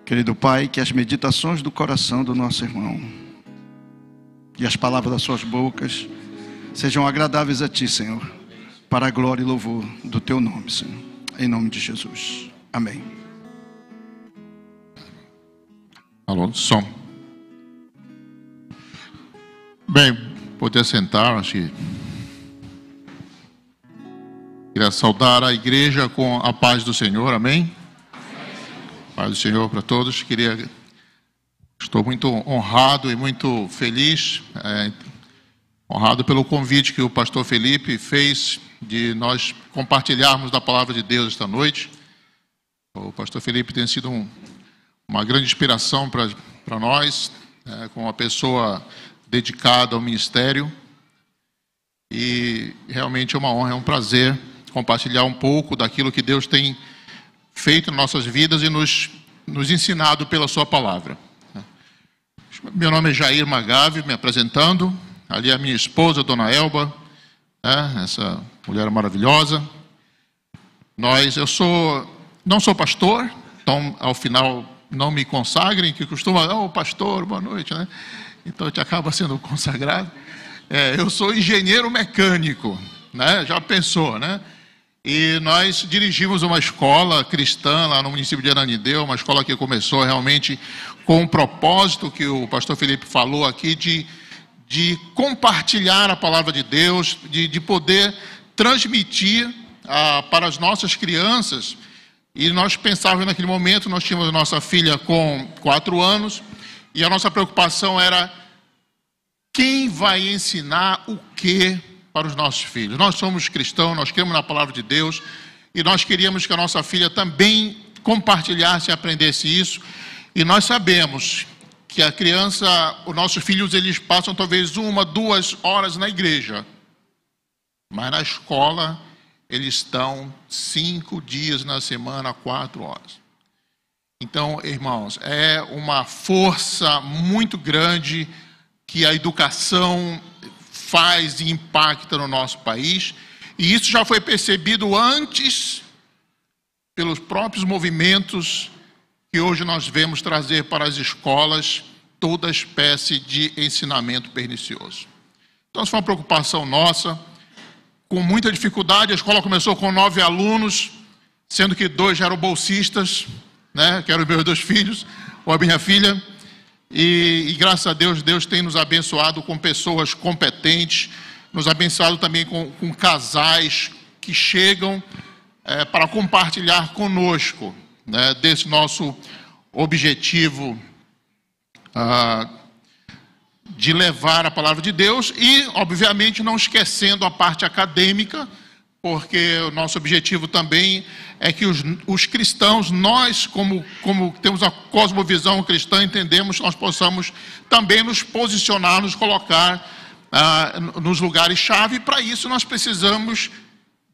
Querido Pai, que as meditações do coração do nosso irmão e as palavras das suas bocas sejam agradáveis a Ti, Senhor, para a glória e louvor do Teu nome, Senhor. Em nome de Jesus. Amém. Alô, som. Bem, poder sentar, acho que... Queria saudar a igreja com a paz do Senhor, amém? Paz do Senhor para todos. Estou muito honrado e muito feliz, honrado pelo convite que o pastor Felipe fez de nós compartilharmos da palavra de Deus esta noite. O pastor Felipe tem sido uma grande inspiração para nós, com uma pessoa dedicada ao ministério, e realmente é uma honra, é um prazer compartilhar um pouco daquilo que Deus tem feito em nossas vidas e nos ensinado pela sua palavra. Meu nome é Jair Magave, me apresentando. Ali é a minha esposa, Dona Elba, essa mulher maravilhosa. Eu não sou pastor, então ao final não me consagrem, que costuma, pastor, boa noite, né? Então a gente acaba sendo consagrado. Eu sou engenheiro mecânico, né? Já pensou, né? E nós dirigimos uma escola cristã lá no município de Ananindeua, uma escola que começou realmente com o propósito que o pastor Felipe falou aqui, de compartilhar a palavra de Deus, de poder transmitir para as nossas crianças. E nós pensávamos naquele momento, nós tínhamos a nossa filha com 4 anos, e a nossa preocupação era quem vai ensinar o quê para os nossos filhos. Nós somos cristãos, nós cremos na palavra de Deus, e nós queríamos que a nossa filha também compartilhasse e aprendesse isso. E nós sabemos que a criança, os nossos filhos, eles passam talvez 1, 2 horas na igreja, mas na escola eles estão 5 dias na semana, 4 horas. Então, irmãos, é uma força muito grande que a educação faz e impacta no nosso país, e isso já foi percebido antes pelos próprios movimentos que hoje nós vemos trazer para as escolas toda espécie de ensinamento pernicioso. Então, isso foi uma preocupação nossa, com muita dificuldade. A escola começou com 9 alunos, sendo que 2 já eram bolsistas, né, que eram os meus 2 filhos, ou a minha filha. E graças a Deus, Deus tem nos abençoado com pessoas competentes, nos abençoado também com casais que chegam para compartilhar conosco, né, desse nosso objetivo de levar a palavra de Deus e, obviamente, não esquecendo a parte acadêmica, porque o nosso objetivo também é que os cristãos, nós, como temos a cosmovisão cristã, entendemos, nós possamos também nos posicionar, nos colocar nos lugares-chave, e para isso nós precisamos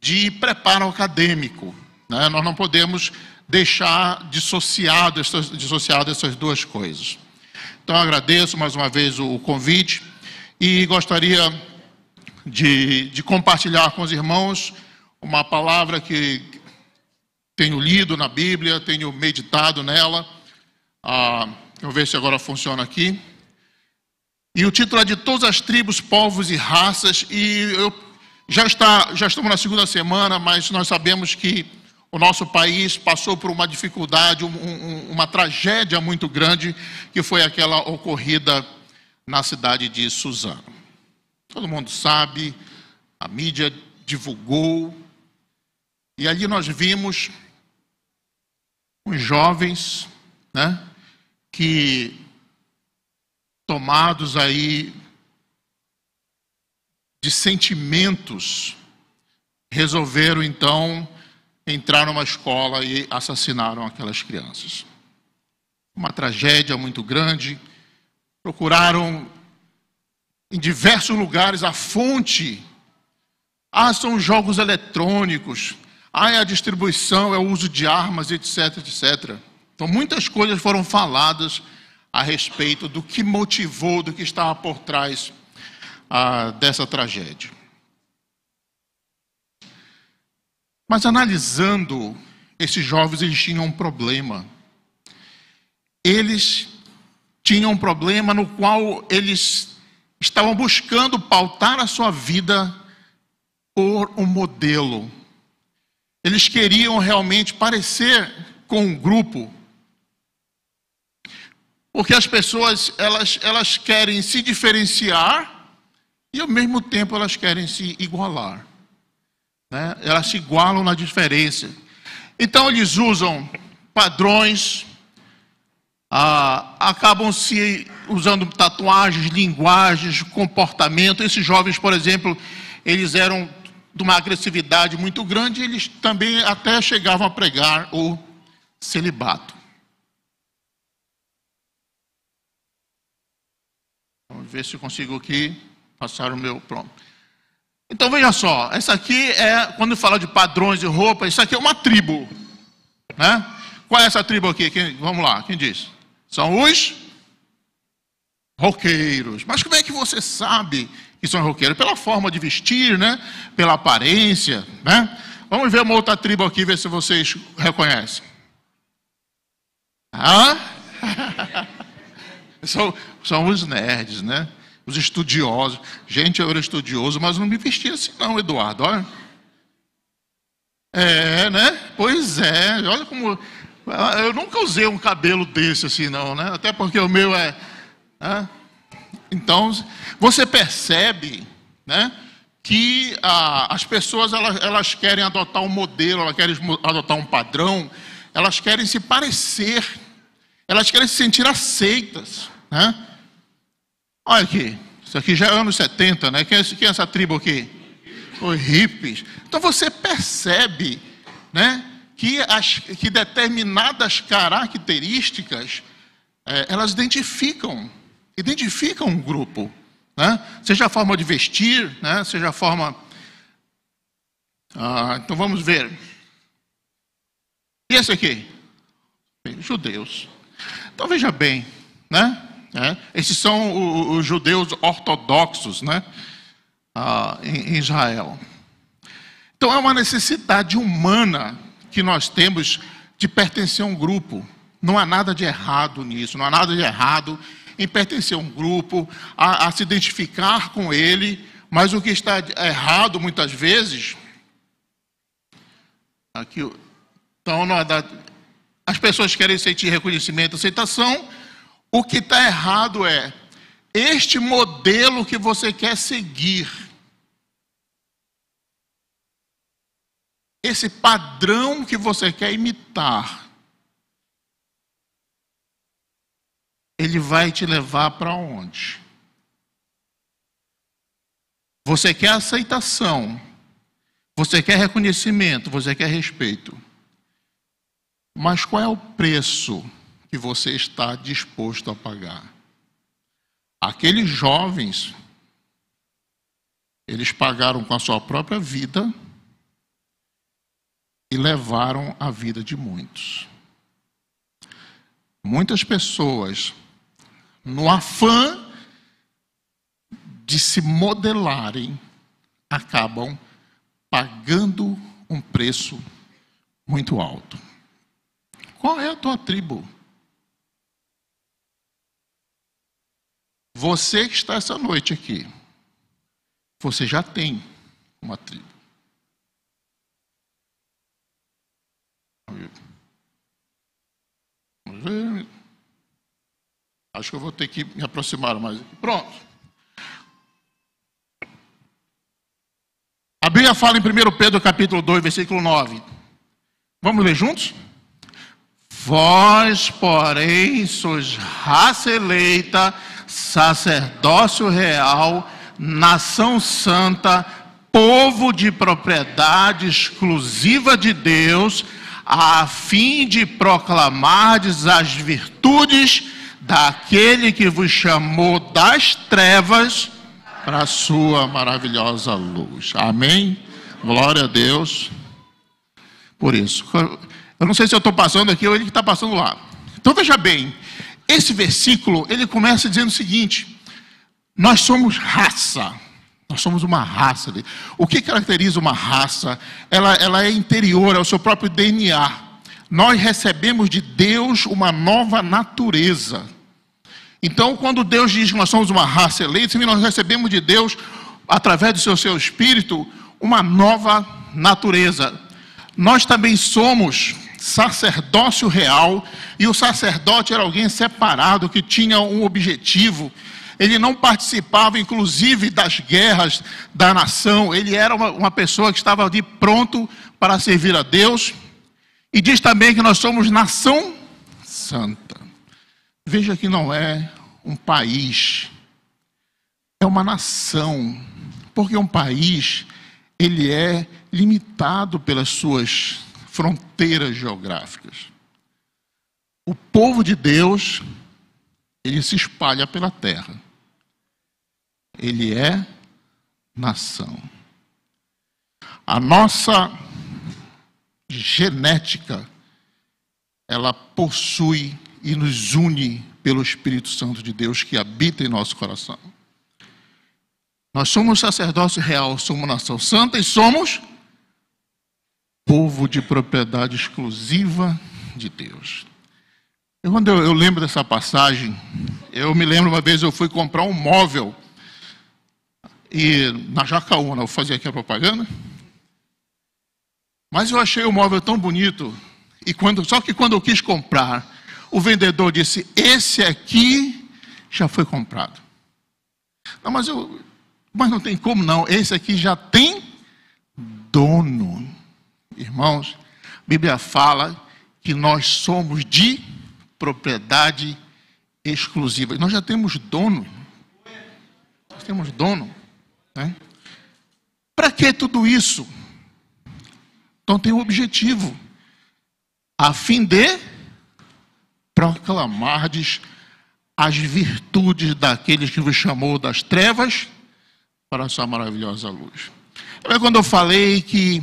de preparo acadêmico, né? Nós não podemos deixar dissociado essas duas coisas. Então, eu agradeço mais uma vez o convite e gostaria de compartilhar com os irmãos uma palavra que tenho lido na Bíblia, tenho meditado nela. Eu ver se agora funciona aqui. E o título é de todas as tribos, povos e raças. E já estamos na 2ª semana, mas nós sabemos que o nosso país passou por uma dificuldade, uma tragédia muito grande, que foi aquela ocorrida na cidade de Suzano. Todo mundo sabe, a mídia divulgou, e ali nós vimos os jovens, né, que, tomados aí de sentimentos, resolveram então entrar numa escola e assassinaram aquelas crianças. Uma tragédia muito grande. Procuraram em diversos lugares a fonte. São jogos eletrônicos. É a distribuição, é o uso de armas, etc, etc. Então, muitas coisas foram faladas a respeito do que motivou, do que estava por trás dessa tragédia. Mas analisando, esses jovens, eles tinham um problema. eles tinham um problema no qual eles estavam buscando pautar a sua vida por um modelo. Eles queriam realmente parecer com um grupo. Porque as pessoas, elas querem se diferenciar e ao mesmo tempo elas querem se igualar, né? Elas se igualam na diferença. Então eles usam padrões, acabam se usando tatuagens, linguagens, comportamento. Esses jovens, por exemplo, eles eram de uma agressividade muito grande, eles também até chegavam a pregar o celibato. Vamos ver se eu consigo aqui passar o meu, pronto. Então veja só, essa aqui é, quando fala de padrões de roupa, isso aqui é uma tribo, né? Qual é essa tribo aqui? Vamos lá, quem diz? São os roqueiros. Mas como é que você sabe que são roqueiros? Pela forma de vestir, né? Pela aparência, né? Vamos ver uma outra tribo aqui, ver se vocês reconhecem. São os nerds, né? Os estudiosos. Gente, eu era estudioso, mas não me vestia assim não, Eduardo, olha. É, né? Pois é, olha como... Eu nunca usei um cabelo desse assim não, né? Até porque o meu é... Então, você percebe, né? Que as pessoas, elas querem adotar um modelo, elas querem adotar um padrão, elas querem se parecer, elas querem se sentir aceitas, né? Olha aqui, isso aqui já é anos 70, né? Quem é essa tribo aqui? Os hippies. Então você percebe, né? Que determinadas características, elas identificam um grupo, né? Seja a forma de vestir, né? Seja a forma... então vamos ver. E esse aqui? Judeus. Então veja bem, né? Esses são os judeus ortodoxos, né? Em Israel. Então é uma necessidade humana que nós temos de pertencer a um grupo. Não há nada de errado nisso, não há nada de errado em pertencer a um grupo, a se identificar com ele, mas o que está errado muitas vezes, então as pessoas querem sentir reconhecimento, aceitação. O que está errado é este modelo que você quer seguir, esse padrão que você quer imitar, ele vai te levar para onde? Você quer aceitação, você quer reconhecimento, você quer respeito. Mas qual é o preço que você está disposto a pagar? Aqueles jovens, eles pagaram com a sua própria vida e levaram a vida de muitos. Muitas pessoas, no afã de se modelarem, acabam pagando um preço muito alto. Qual é a tua tribo? Você que está essa noite aqui, você já tem uma tribo. Vamos ver. Acho que eu vou ter que me aproximar mais aqui. Pronto. A Bíblia fala em 1 Pedro capítulo 2, versículo 9. Vamos ler juntos? Vós, porém, sois raça eleita, sacerdócio real, nação santa, povo de propriedade exclusiva de Deus, a fim de proclamardes as virtudes daquele que vos chamou das trevas para a sua maravilhosa luz. Amém? Glória a Deus por isso. Eu não sei se eu estou passando aqui ou ele que está passando lá. Então veja bem, esse versículo, ele começa dizendo o seguinte: nós somos raça, nós somos uma raça. O que caracteriza uma raça? Ela é interior, é o seu próprio DNA. nós recebemos de Deus uma nova natureza. Então, quando Deus diz que nós somos uma raça eleita, nós recebemos de Deus, através do seu Espírito, uma nova natureza. Nós também somos sacerdócio real, e o sacerdote era alguém separado, que tinha um objetivo. Ele não participava, inclusive, das guerras da nação. Ele era uma pessoa que estava ali pronto para servir a Deus. E diz também que nós somos nação santa. Veja que não é um país, é uma nação. Porque um país, ele é limitado pelas suas fronteiras geográficas. O povo de Deus, ele se espalha pela terra. Ele é nação. A nossa genética, ela possui e nos une pelo Espírito Santo de Deus que habita em nosso coração. Nós somos sacerdócio real, somos nação santa e somos povo de propriedade exclusiva de Deus. Quando eu lembro dessa passagem, eu me lembro uma vez eu fui comprar um móvel e na Jacaúna, eu fazia aqui a propaganda, mas eu achei o móvel tão bonito, só que quando eu quis comprar, o vendedor disse, esse aqui já foi comprado. Não, mas não tem como não, esse aqui já tem dono. Irmãos, a Bíblia fala que nós somos de propriedade exclusiva. Nós já temos dono. Nós temos dono. Né? Para que tudo isso? Então tem um objetivo. A fim de proclamardes as virtudes daqueles que vos chamou das trevas para a sua maravilhosa luz. Quando eu falei que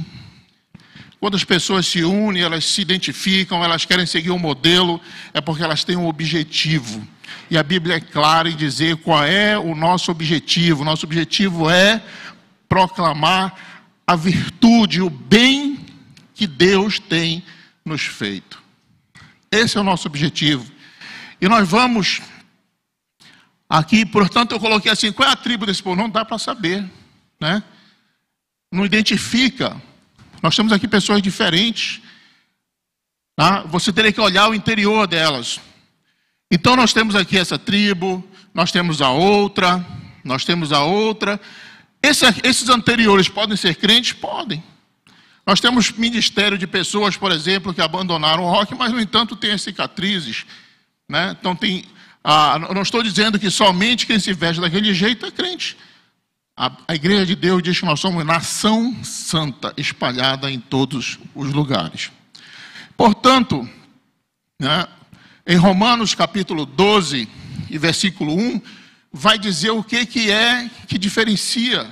quando as pessoas se unem, elas se identificam, elas querem seguir um modelo, é porque elas têm um objetivo. E a Bíblia é clara em dizer qual é o nosso objetivo. Nosso objetivo é proclamar a virtude, o bem que Deus tem nos feito. Esse é o nosso objetivo. E nós vamos aqui, portanto, eu coloquei assim, qual é a tribo desse povo? Não dá para saber, né? Não identifica. Nós temos aqui pessoas diferentes. Tá? Você teria que olhar o interior delas. Então nós temos aqui essa tribo, nós temos a outra, nós temos a outra. Esses anteriores podem ser crentes? Podem. Nós temos ministério de pessoas, por exemplo, que abandonaram o rock, mas no entanto tem as cicatrizes. Né? Então eu não estou dizendo que somente quem se veste daquele jeito é crente. A igreja de Deus diz que nós somos nação santa, espalhada em todos os lugares. Portanto, né, em Romanos capítulo 12 e versículo 1, vai dizer o que é que diferencia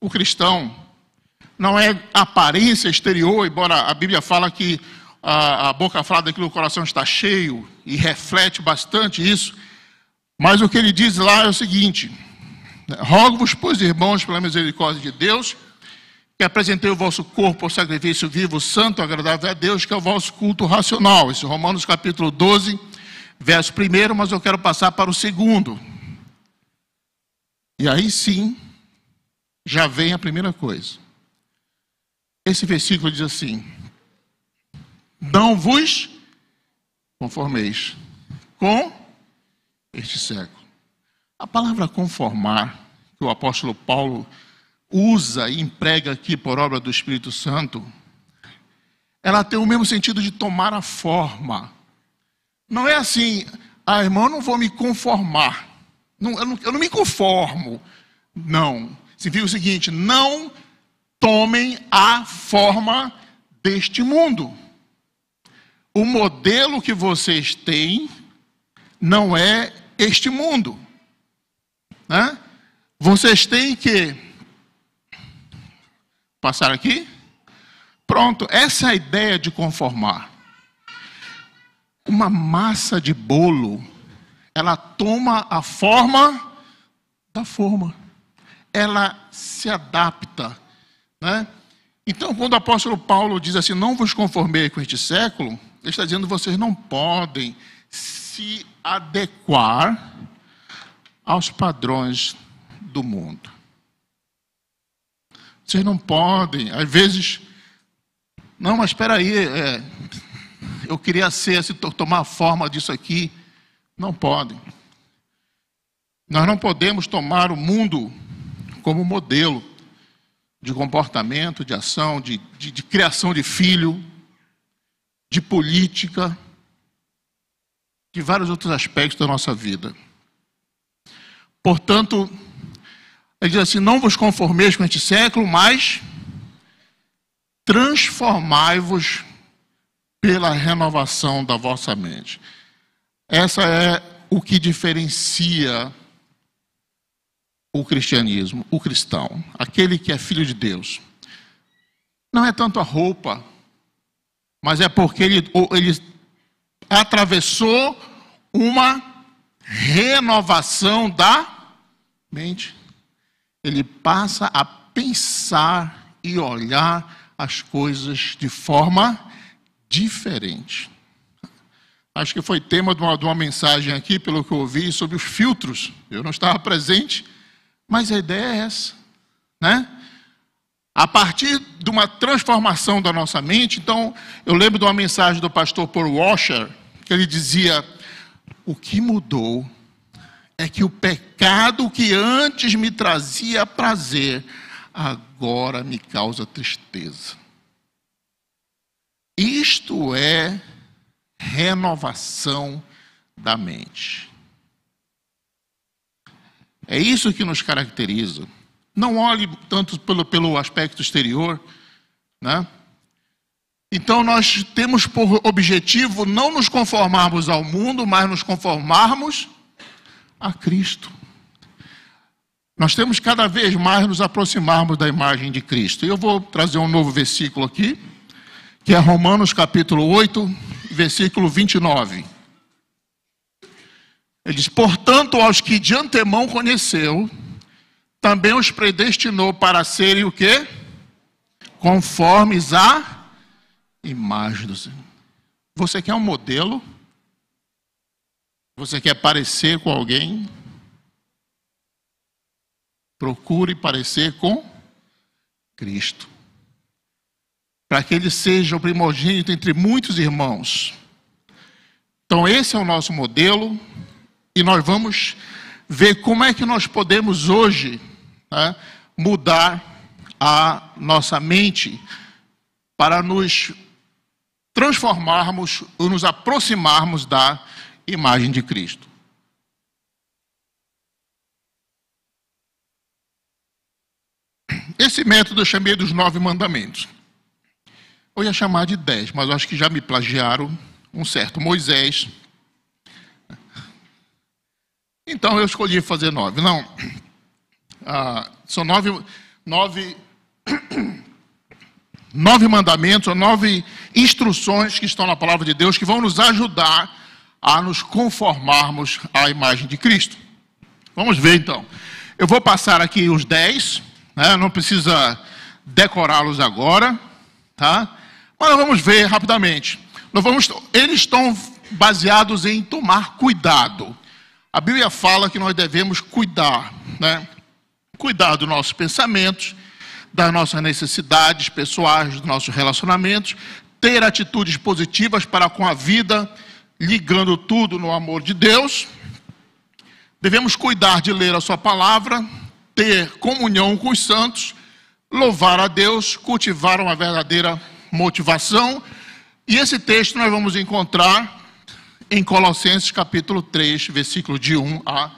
o cristão. Não é a aparência exterior, embora a Bíblia fala que a boca fala daquilo que o coração está cheio e reflete bastante isso, mas o que ele diz lá é o seguinte: rogo-vos, pois, irmãos, pela misericórdia de Deus, que apresentei o vosso corpo ao sacrifício vivo, santo, agradável a Deus, que é o vosso culto racional. Esse é Romanos capítulo 12, verso 1, mas eu quero passar para o 2. E aí sim, já vem a primeira coisa. Esse versículo diz assim: não vos conformeis com este século. A palavra conformar, que o apóstolo Paulo usa e emprega aqui por obra do Espírito Santo, ela tem o mesmo sentido de tomar a forma. Não é assim, irmão, eu não vou me conformar. Eu não me conformo. Não. Significa o seguinte: não tomem a forma deste mundo. O modelo que vocês têm não é este mundo. Né? Vocês têm que passar aqui. Pronto, essa é a ideia de conformar. Uma massa de bolo, ela toma a forma da forma. Ela se adapta. Né? Então, quando o apóstolo Paulo diz assim, não vos conformei com este século, ele está dizendo que vocês não podem se adequar aos padrões do mundo. Vocês não podem, às vezes, não, mas espera aí, eu queria ser, tomar a forma disso aqui. Não podem. Nós não podemos tomar o mundo como modelo de comportamento, de ação, de criação de filho, de política, de vários outros aspectos da nossa vida. Portanto, ele diz assim, não vos conformeis com este século, mas transformai-vos pela renovação da vossa mente. Essa é o que diferencia o cristianismo, o cristão, aquele que é filho de Deus. Não é tanto a roupa, mas é porque ele atravessou uma renovação da mente. Ele passa a pensar e olhar as coisas de forma diferente. Acho que foi tema de uma mensagem aqui, pelo que eu ouvi, sobre os filtros. Eu não estava presente, mas a ideia é essa, né? A partir de uma transformação da nossa mente, então, eu lembro de uma mensagem do pastor Paul Washer, que ele dizia, o que mudou é que o pecado que antes me trazia prazer, agora me causa tristeza. Isto é renovação da mente. É isso que nos caracteriza. Não olhe tanto pelo aspecto exterior, né? Então nós temos por objetivo não nos conformarmos ao mundo, mas nos conformarmos a Cristo. Nós temos cada vez mais nos aproximarmos da imagem de Cristo. E eu vou trazer um novo versículo aqui, que é Romanos capítulo 8, versículo 29. Ele diz, portanto, aos que de antemão conheceu, também os predestinou para serem o quê? Conformes à imagem do Senhor. Você quer um modelo? Você quer parecer com alguém? Procure parecer com Cristo, para que ele seja o primogênito entre muitos irmãos. Então esse é o nosso modelo, e nós vamos ver como é que nós podemos hoje, né, mudar a nossa mente para nos transformarmos ou nos aproximarmos da imagem de Cristo. Esse método eu chamei dos 9 mandamentos. Eu ia chamar de 10, mas eu acho que já me plagiaram um certo Moisés. Então eu escolhi fazer 9. Não, são 9 mandamentos, ou 9 instruções que estão na palavra de Deus, que vão nos ajudar a nos conformarmos à imagem de Cristo. Vamos ver então. Eu vou passar aqui os 10, né? Não precisa decorá-los agora, tá? Mas vamos ver rapidamente. Eles estão baseados em tomar cuidado. A Bíblia fala que nós devemos cuidar, né? Cuidar dos nossos pensamentos, das nossas necessidades pessoais, dos nossos relacionamentos, ter atitudes positivas para com a vida, ligando tudo no amor de Deus. Devemos cuidar de ler a sua palavra, ter comunhão com os santos, louvar a Deus, cultivar uma verdadeira motivação. E esse texto nós vamos encontrar em Colossenses capítulo 3, versículo de 1 a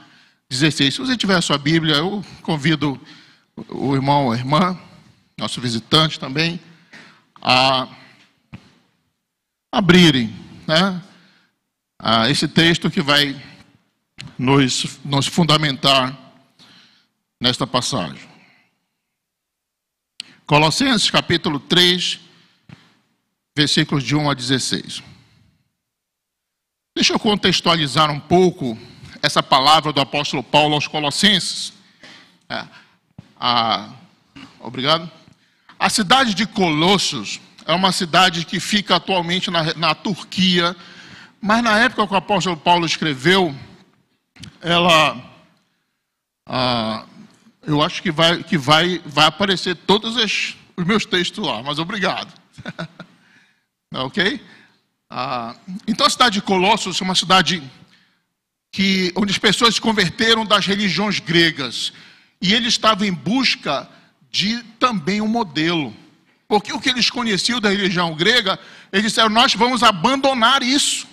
16. Se você tiver a sua Bíblia, eu convido o irmão ou a irmã, nosso visitante também, a abrirem, né, esse texto que vai nos fundamentar nesta passagem. Colossenses capítulo 3, versículos de 1 a 16. Deixa eu contextualizar um pouco essa palavra do apóstolo Paulo aos Colossenses. Obrigado. A cidade de Colossos é uma cidade que fica atualmente na Turquia, mas na época que o apóstolo Paulo escreveu, eu acho que vai aparecer todos os meus textos lá, mas obrigado. Ok? Então a cidade de Colossos é uma cidade onde as pessoas se converteram das religiões gregas, e eles estavam em busca de também um modelo, porque o que eles conheciam da religião grega, eles disseram, nós vamos abandonar isso.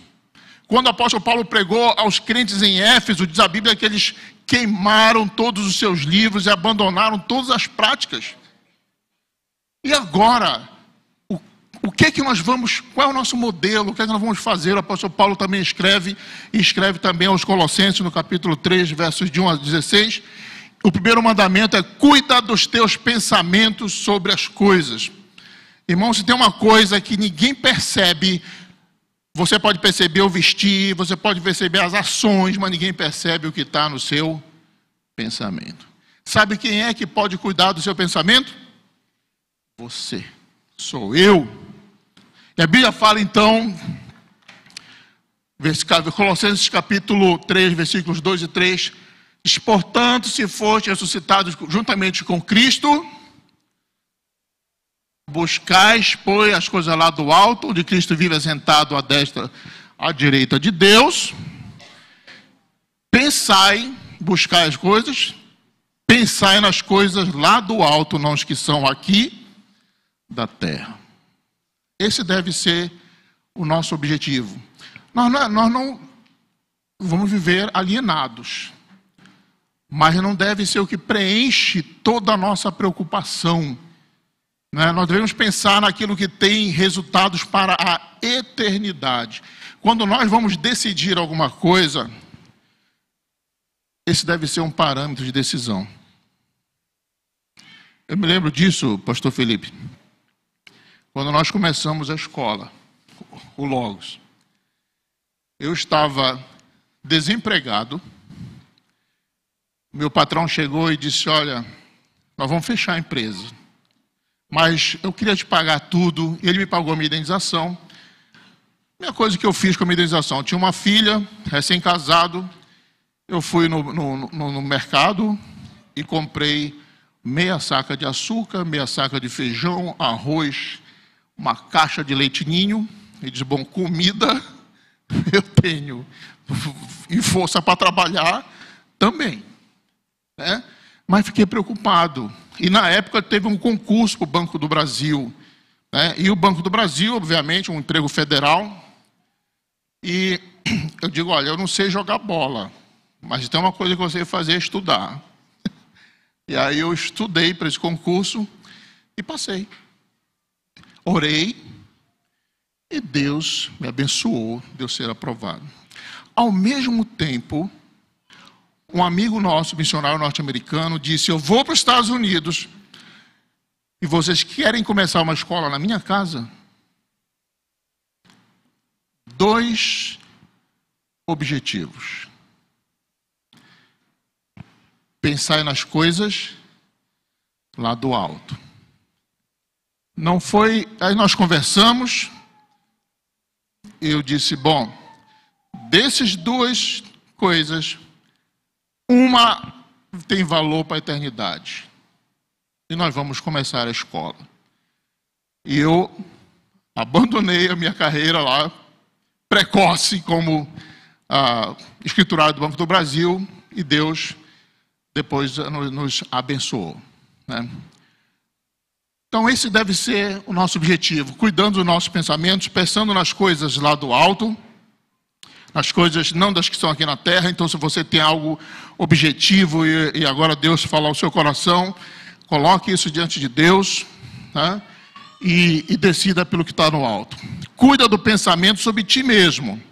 Quando o apóstolo Paulo pregou aos crentes em Éfeso, diz a Bíblia que eles queimaram todos os seus livros e abandonaram todas as práticas. E agora, o que é que nós vamos, qual é o nosso modelo, o que é que nós vamos fazer? O apóstolo Paulo também escreve também aos Colossenses, no capítulo 3, versos de 1 a 16, o primeiro mandamento é, cuida dos teus pensamentos sobre as coisas. Irmão, se tem uma coisa que ninguém percebe, você pode perceber o vestir, você pode perceber as ações, mas ninguém percebe o que está no seu pensamento. Sabe quem é que pode cuidar do seu pensamento? Você. Sou eu. E a Bíblia fala então, Colossenses capítulo 3, versículos 2 e 3, diz, portanto, se foste ressuscitados juntamente com Cristo, buscais, pois, as coisas lá do alto, onde Cristo vive assentado à destra, à direita de Deus. Pensai, buscai as coisas, pensai nas coisas lá do alto, não as que são aqui da terra. Esse deve ser o nosso objetivo. Nós não vamos viver alienados, mas não deve ser o que preenche toda a nossa preocupação. Nós devemos pensar naquilo que tem resultados para a eternidade. Quando nós vamos decidir alguma coisa, esse deve ser um parâmetro de decisão. Eu me lembro disso, pastor Felipe, quando nós começamos a escola, o Logos. Eu estava desempregado, meu patrão chegou e disse, olha, nós vamos fechar a empresa, mas eu queria te pagar tudo, e ele me pagou a minha indenização. A primeira coisa que eu fiz com a minha indenização, eu tinha uma filha, recém-casado, eu fui no mercado e comprei meia saca de açúcar, meia saca de feijão, arroz, uma caixa de leite ninho, e disse, bom, comida eu tenho, e força para trabalhar também, né? Mas fiquei preocupado, e na época teve um concurso para o Banco do Brasil, né? E o Banco do Brasil, obviamente, um emprego federal, e eu digo, olha, eu não sei jogar bola, mas tem uma coisa que eu sei fazer, é estudar. E aí eu estudei para esse concurso e passei. Orei e Deus me abençoou de eu ser aprovado. Ao mesmo tempo, um amigo nosso, missionário norte-americano, disse, eu vou para os Estados Unidos e vocês querem começar uma escola na minha casa? 2 objetivos. Pensar nas coisas lá do alto. Não foi... Aí nós conversamos, eu disse, bom, dessas 2 coisas, uma tem valor para a eternidade. E nós vamos começar a escola. E eu abandonei a minha carreira lá, precoce, como escriturário do Banco do Brasil, e Deus depois nos abençoou, né? Então esse deve ser o nosso objetivo, cuidando dos nossos pensamentos, pensando nas coisas lá do alto, nas coisas não das que estão aqui na terra. Então se você tem algo objetivo e agora Deus falar ao seu coração, coloque isso diante de Deus, né? E decida pelo que está no alto. Cuida do pensamento sobre ti mesmo,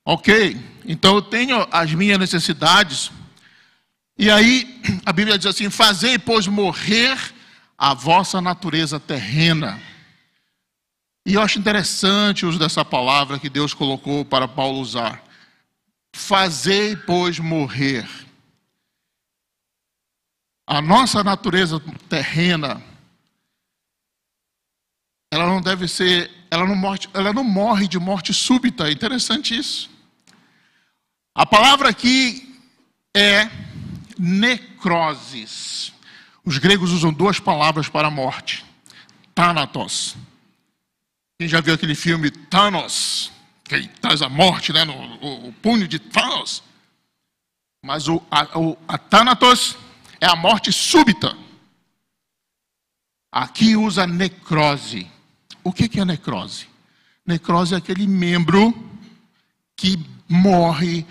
ok? Então eu tenho as minhas necessidades, e aí a Bíblia diz assim, fazei, pois, morrer a vossa natureza terrena. E eu acho interessante o uso dessa palavra que Deus colocou para Paulo usar. Fazei, pois, morrer. A nossa natureza terrena ela não deve ser, ela não morre de morte súbita. É interessante isso. A palavra aqui é necrosis. Os gregos usam duas palavras para a morte. Thanatos. Quem já viu aquele filme Thanos, que traz a morte, né, o punho de Thanos? Mas a Thanatos é a morte súbita. Aqui usa necrose. O que é necrose? Necrose é aquele membro que morre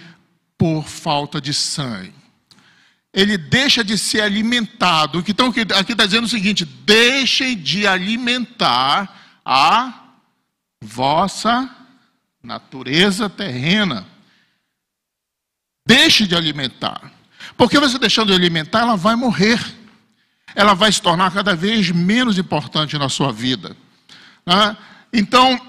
por falta de sangue. Ele deixa de ser alimentado. Então, aqui está dizendo o seguinte: deixem de alimentar a vossa natureza terrena. Deixe de alimentar. Porque você deixando de alimentar, ela vai morrer. Ela vai se tornar cada vez menos importante na sua vida. Então,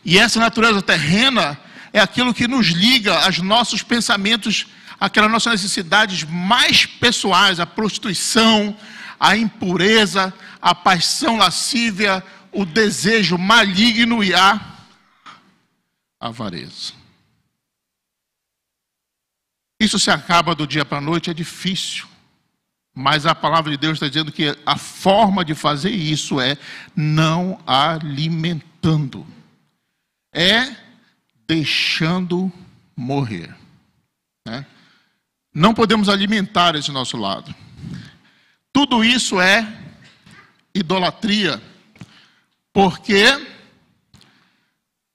e essa natureza terrena é aquilo que nos liga aos nossos pensamentos, aquelas nossas necessidades mais pessoais, a prostituição, a impureza, a paixão lascívia, o desejo maligno e a avareza. Isso se acaba do dia para a noite, é difícil. Mas a palavra de Deus está dizendo que a forma de fazer isso é não alimentando. É deixando morrer. Né? Não podemos alimentar esse nosso lado. Tudo isso é idolatria. Porque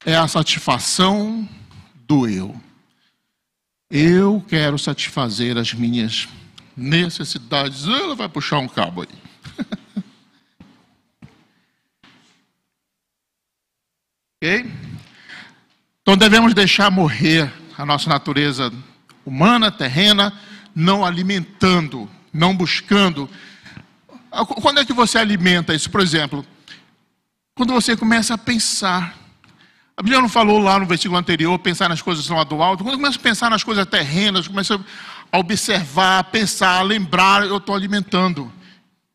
é a satisfação do eu. Eu quero satisfazer as minhas necessidades. Ela vai puxar um cabo aí. Ok? Então devemos deixar morrer a nossa natureza humana, terrena, não alimentando, não buscando. Quando é que você alimenta isso? Por exemplo, quando você começa a pensar. A Bíblia não falou lá no versículo anterior, pensar nas coisas lá do alto. Quando começa a pensar nas coisas terrenas, começa a observar, a pensar, a lembrar, eu estou alimentando.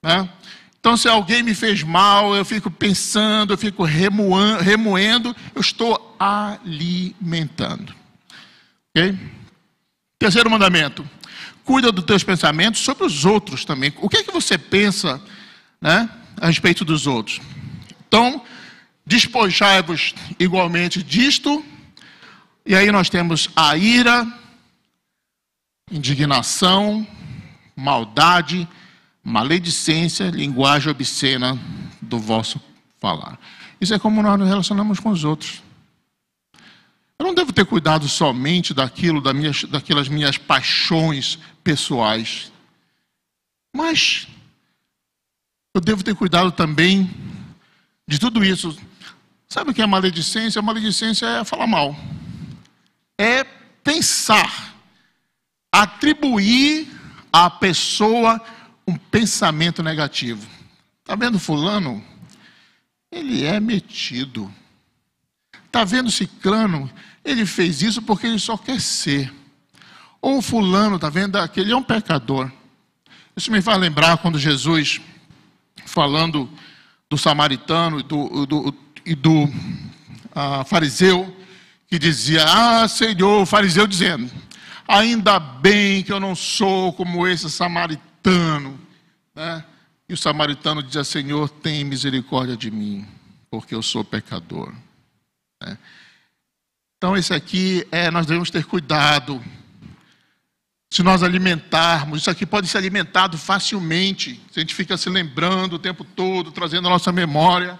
Né? Então, se alguém me fez mal, eu fico pensando, eu fico remoendo, eu estou alimentando. Ok? Terceiro mandamento. Cuida dos teus pensamentos sobre os outros também. O que é que você pensa, né, a respeito dos outros? Então, despojai-vos igualmente disto. E aí nós temos a ira, indignação, maldade, maledicência, linguagem obscena do vosso falar. Isso é como nós nos relacionamos com os outros. Eu não devo ter cuidado somente daquelas minhas paixões pessoais. Mas eu devo ter cuidado também de tudo isso. Sabe o que é maledicência? A maledicência é falar mal. É pensar. Atribuir à pessoa um pensamento negativo. Está vendo fulano? Ele é metido. Está vendo ciclano? Ele fez isso porque ele só quer ser. Ou fulano, está vendo? Aquele é um pecador. Isso me faz lembrar quando Jesus, falando do samaritano e do fariseu, que dizia: Senhor, o fariseu dizendo: ainda bem que eu não sou como esse samaritano. Né? E o samaritano dizia: Senhor, tem misericórdia de mim, porque eu sou pecador. Né? Então, esse aqui nós devemos ter cuidado. Se nós alimentarmos, isso aqui pode ser alimentado facilmente. Se a gente fica se lembrando o tempo todo, trazendo a nossa memória,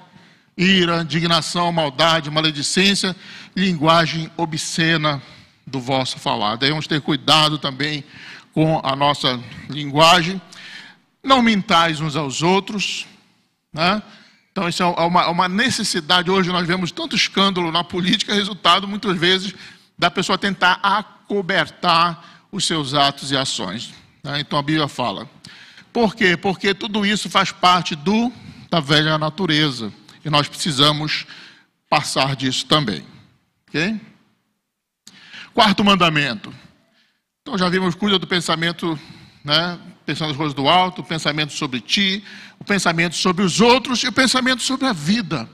ira, indignação, maldade, maledicência, linguagem obscena do vosso falar. Devemos ter cuidado também com a nossa linguagem. Não mintais uns aos outros. Né? Então, isso é uma necessidade. Hoje nós vemos tanto escândalo na política, resultado, muitas vezes, da pessoa tentar acobertar os seus atos e ações. Né? Então, a Bíblia fala. Por quê? Porque tudo isso faz parte da velha natureza. E nós precisamos passar disso também. Ok? Quarto mandamento. Então, já vimos, cuida do pensamento, né, pensando nas coisas do alto, o pensamento sobre ti, o pensamento sobre os outros e o pensamento sobre a vida.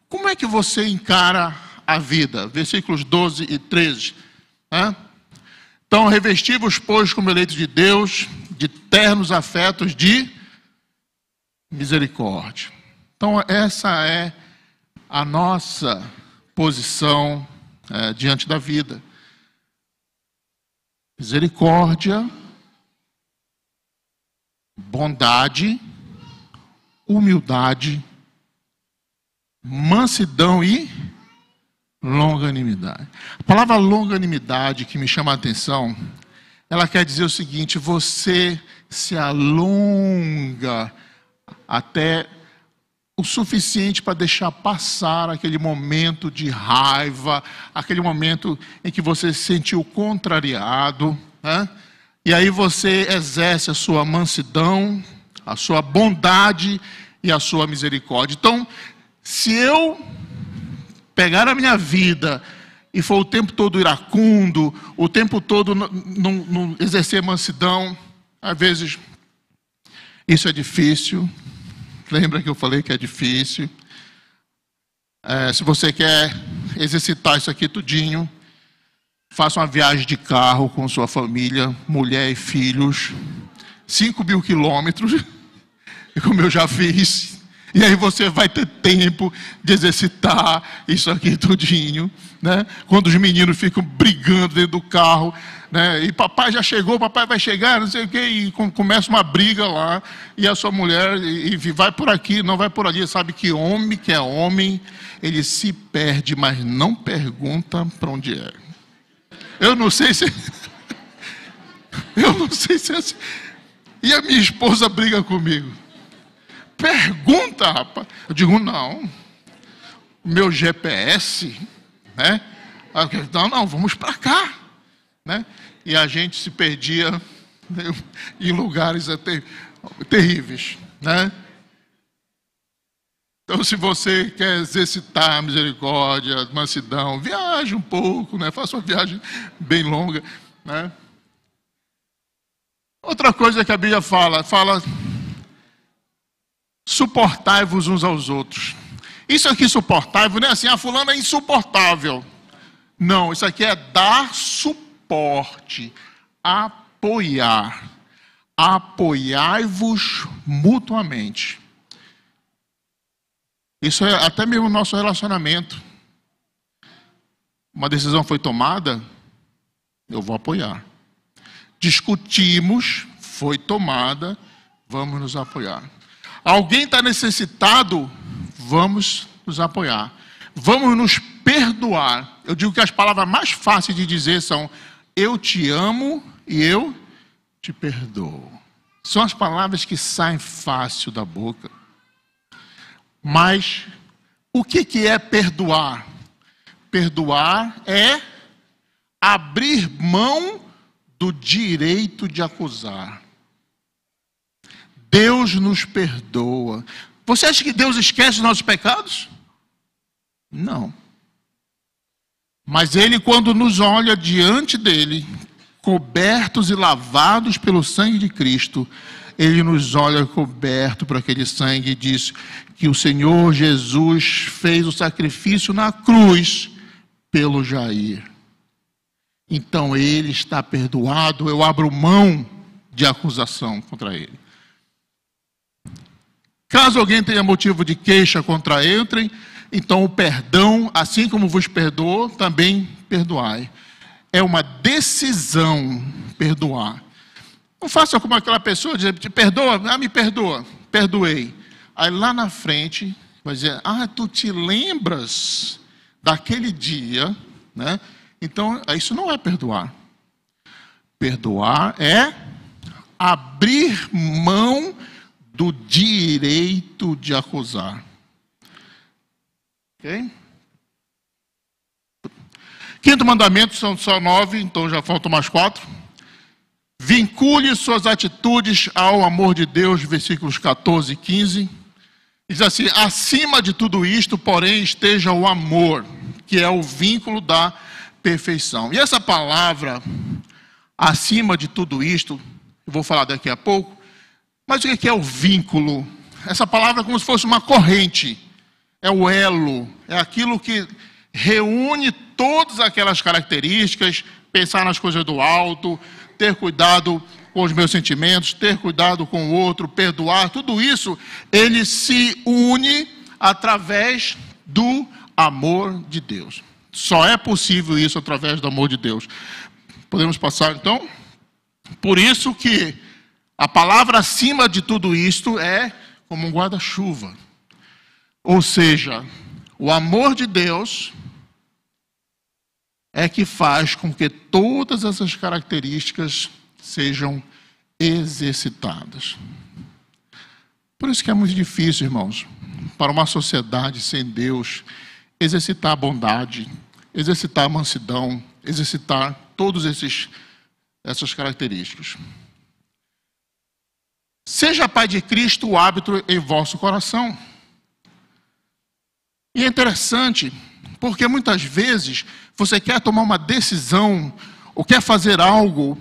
Como é que você encara a vida? Versículos 12 e 13. Né? Então, revesti-vos, pois, como eleitos de Deus, de ternos afetos de misericórdia. Então, essa é a nossa posição diante da vida. Misericórdia, bondade, humildade, mansidão e longanimidade. A palavra longanimidade que me chama a atenção, ela quer dizer o seguinte: você se alonga até o suficiente para deixar passar aquele momento de raiva, aquele momento em que você se sentiu contrariado, né? E aí você exerce a sua mansidão, a sua bondade e a sua misericórdia. Então, se eu pegar a minha vida e for o tempo todo iracundo, o tempo todo não exercer mansidão, às vezes isso é difícil. Lembra que eu falei que é difícil? Se você quer exercitar isso aqui tudinho, faça uma viagem de carro com sua família, mulher e filhos, 5.000 quilômetros, como eu já fiz. E aí você vai ter tempo de exercitar isso aqui tudinho, né? Quando os meninos ficam brigando dentro do carro, né? E papai já chegou, papai vai chegar, não sei o quê, e começa uma briga lá, e a sua mulher e vai por aqui, não vai por ali. Sabe que homem que é homem, ele se perde, mas não pergunta para onde é. Eu não sei se é assim. E a minha esposa briga comigo. Pergunta, rapaz. Eu digo, não. O meu GPS, né? Não, vamos para cá, né? E a gente se perdia, né, em lugares até terríveis, né? Então, se você quer exercitar a misericórdia, a mansidão, viaje um pouco, né? Faça uma viagem bem longa, né? Outra coisa que a Bíblia fala suportai-vos uns aos outros. Isso aqui, suportai-vos, não é assim, fulano é insuportável. Não, isso aqui é dar suporte, apoiar. Apoiai-vos mutuamente. Isso é até mesmo o nosso relacionamento. Uma decisão foi tomada, eu vou apoiar. Discutimos, foi tomada, vamos nos apoiar. Alguém está necessitado, vamos nos apoiar. Vamos nos perdoar. Eu digo que as palavras mais fáceis de dizer são: eu te amo e eu te perdoo. São as palavras que saem fácil da boca. Mas o que é perdoar? Perdoar é abrir mão do direito de acusar. Deus nos perdoa. Você acha que Deus esquece os nossos pecados? Não. Mas Ele, quando nos olha diante dEle, cobertos e lavados pelo sangue de Cristo, Ele nos olha coberto por aquele sangue e diz que o Senhor Jesus fez o sacrifício na cruz pelo Jair. Então Ele está perdoado, eu abro mão de acusação contra Ele. Caso alguém tenha motivo de queixa contra ele, então o perdão, assim como vos perdoou, também perdoai. É uma decisão perdoar. Não faça como aquela pessoa dizer, te perdoa, me perdoa, perdoei. Aí lá na frente vai dizer, tu te lembras daquele dia, né? Então isso não é perdoar. Perdoar é abrir mão do direito de acusar. Ok? Quinto mandamento, são só 9, então já faltam mais 4. Vincule suas atitudes ao amor de Deus, versículos 14 e 15. Diz assim, acima de tudo isto, porém, esteja o amor, que é o vínculo da perfeição. E essa palavra, acima de tudo isto, eu vou falar daqui a pouco, Mas o que é o vínculo? Essa palavra é como se fosse uma corrente. É o elo. É aquilo que reúne todas aquelas características. Pensar nas coisas do alto, ter cuidado com os meus sentimentos, ter cuidado com o outro, perdoar. Tudo isso, ele se une através do amor de Deus. Só é possível isso através do amor de Deus. Podemos passar, então? Por isso que a palavra acima de tudo isto é como um guarda-chuva. Ou seja, o amor de Deus é que faz com que todas essas características sejam exercitadas. Por isso que é muito difícil, irmãos, para uma sociedade sem Deus, exercitar a bondade, exercitar a mansidão, exercitar todas essas características. Seja Pai de Cristo o hábito em vosso coração. E é interessante, porque muitas vezes você quer tomar uma decisão, ou quer fazer algo,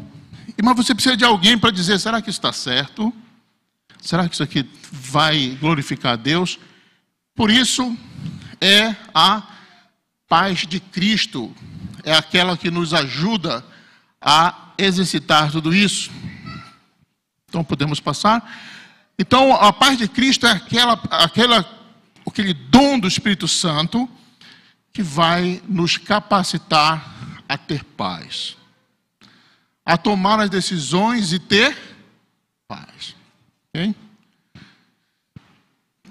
mas você precisa de alguém para dizer, será que isso está certo? Será que isso aqui vai glorificar a Deus? Por isso, é a paz de Cristo, é aquela que nos ajuda a exercitar tudo isso. Então, podemos passar. Então, a paz de Cristo é aquele dom do Espírito Santo que vai nos capacitar a ter paz, a tomar as decisões e ter paz. Okay?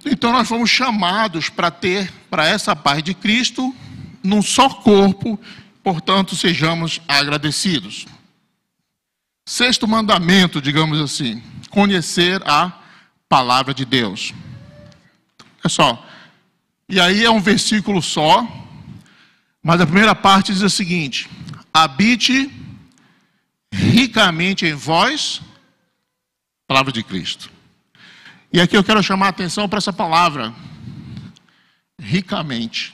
Então nós fomos chamados para essa paz de Cristo num só corpo, portanto sejamos agradecidos. Sexto mandamento, digamos assim, conhecer a palavra de Deus. Olha só, e aí é um versículo só, mas a primeira parte diz o seguinte: habite ricamente em vós, palavra de Cristo. E aqui eu quero chamar a atenção para essa palavra, ricamente.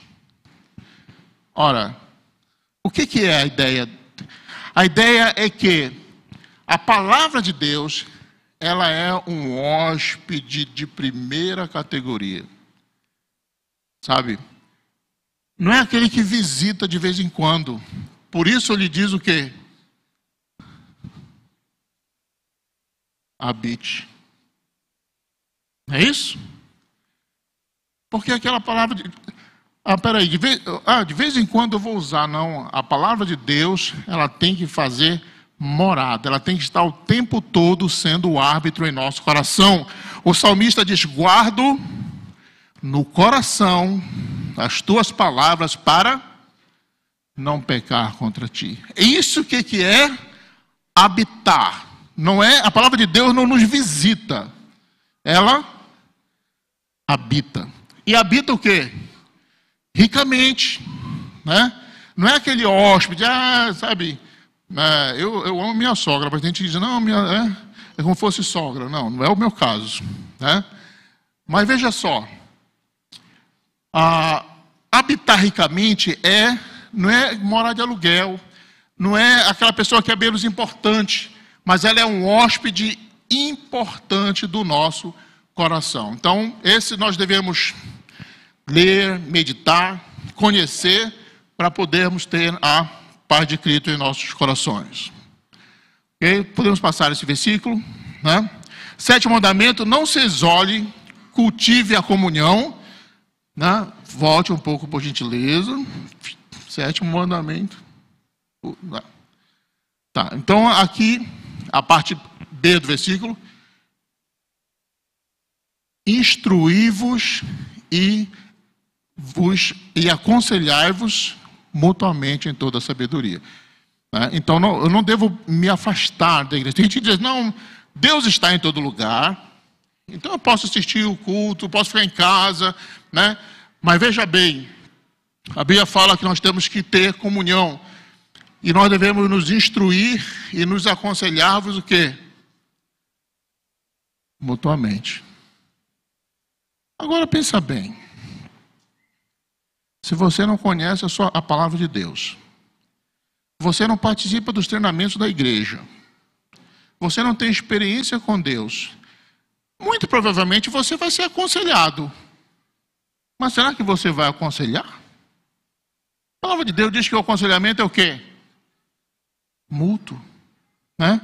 Ora, o que é a ideia? A ideia é que a palavra de Deus, ela é um hóspede de primeira categoria. Sabe? Não é aquele que visita de vez em quando. Por isso ele diz o quê? Habite. É isso? Porque aquela palavra peraí, de vez em quando eu vou usar. Não, a palavra de Deus, ela tem que fazer morada, ela tem que estar o tempo todo sendo o árbitro em nosso coração. O salmista diz: guardo no coração as tuas palavras para não pecar contra ti. Isso que é habitar. Não é, a palavra de Deus não nos visita, ela habita. E habita o quê? Ricamente, né? Não é aquele hóspede, sabe, eu amo minha sogra, mas a gente diz, não, é como fosse sogra. Não, não é o meu caso, né? Mas veja só, habitar ricamente não é morar de aluguel, não é aquela pessoa que é menos importante, mas ela é um hóspede importante do nosso coração. Então, esse nós devemos ler, meditar, conhecer, para podermos ter a paz de Cristo em nossos corações. Okay? Podemos passar esse versículo, né? Sétimo mandamento: não se isole, cultive a comunhão, né? Volte um pouco, por gentileza. Sétimo mandamento. Tá, então aqui a parte B do versículo: instruí-vos e aconselhai-vos mutuamente em toda a sabedoria. Então eu não devo me afastar da igreja. Tem gente que diz, não, Deus está em todo lugar, então eu posso assistir o culto, posso ficar em casa, né? Mas veja bem, a Bíblia fala que nós temos que ter comunhão, e nós devemos nos instruir e nos aconselhar-vos o quê? Mutuamente. Agora pensa bem, se você não conhece a palavra de Deus, você não participa dos treinamentos da igreja, você não tem experiência com Deus, muito provavelmente você vai ser aconselhado. Mas será que você vai aconselhar? A palavra de Deus diz que o aconselhamento é o quê? Mútuo, né?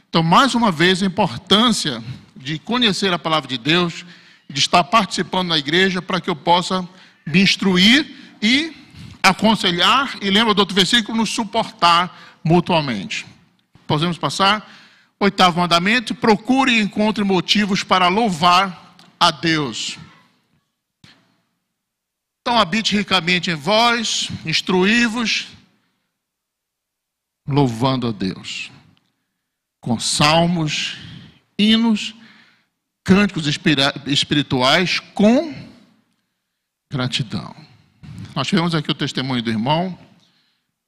Então, mais uma vez, a importância de conhecer a palavra de Deus, de estar participando na igreja, para que eu possa me instruir e aconselhar, e lembra do outro versículo, nos suportar mutuamente. Podemos passar? 8º mandamento: procure e encontre motivos para louvar a Deus. Então, habite ricamente em vós, instruí-vos, louvando a Deus, com salmos, hinos, cânticos espirituais, com gratidão. Nós tivemos aqui o testemunho do irmão,